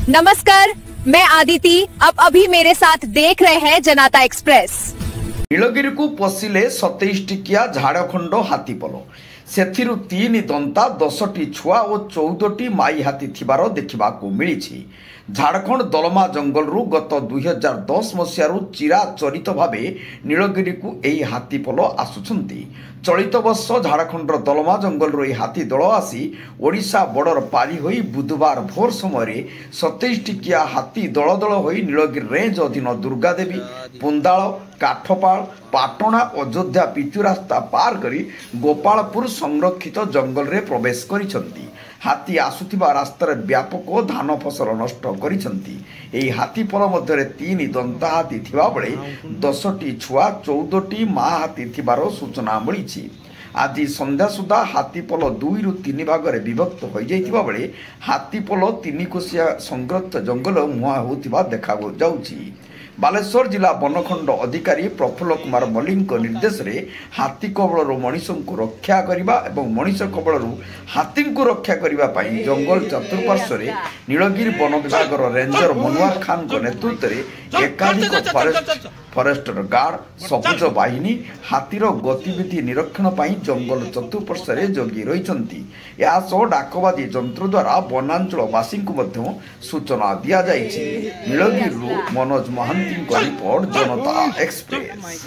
नमस्कार, मैं आदिति। अब अभी मेरे साथ देख रहे हैं जनता एक्सप्रेस। नीलगिरी को पशिले 27 टिकिया झाड़खंड हाथीपल सेथिरु 3 दंता 10टी छुआ और 14टी माई हाथी थिबार देखिबाकू मिली। झाड़खंड दलमा जंगल गत 2010 मसीह चिराचरित भावे नीलगिरी को यही हाथीपल आसुछंती। चलित वर्ष झाड़खंड दलमा जंगल यह हाथी दल आसी ओडिशा बॉर्डर पारी होई बुधवार भोर समय 27 टिकिया हाथी दल दल होई नीलगिरी रेंज अधीन दुर्गादेवी, पुंदाल, काठपाल, पाटणा, अयोध्या पिचु रास्ता पार करी गोपालपुर संरक्षित जंगल रे प्रवेश करिसंती। हाथी आसुथिबा रास्तार व्यापक धान फसल नष्ट करिसंती। एही हाथीपल मध्य 3 दंता हाथी थिबा बेले 10टी छुआ 14टी मा हाथी थिबार सूचना मिली। आज संध्या सुधा हाथीपल 2 ରୁ 3 भाग में विभक्त हो जाइतिबा बेले हाथीपल 3 कोशिया संरक्षित जंगल मुहां होतिबा देखा जाउछि। बालेश्वर जिला वनखंड अधिकारी प्रफुल्ल कुमार मल्लिक निर्देश में हाथी कबल मनीष को रक्षा करने और मनीष कबल हाथी को रक्षा करने जंगल चतुर्पार्श्व नीलगिरी वन विभाग रेंजर मनोहर खान नेतृत्व में एकाधिक फरेस्टर गार्ड, सबुज बाहिनी हाथीर गतिविधि निरीक्षण जंगल चतुर्पार्श्व जगी रही। डाकबाजी जंत्र द्वारा वनांचलवासी को सूचना दि जाइए। नीलगिरी मनोज महांती रिपोर्ट, जनता एक्सप्रेस।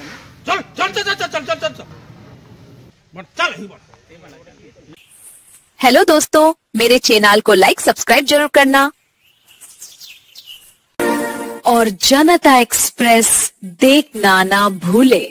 हेलो दोस्तों, मेरे चैनल को लाइक सब्सक्राइब जरूर करना और जनता एक्सप्रेस देखना ना भूले।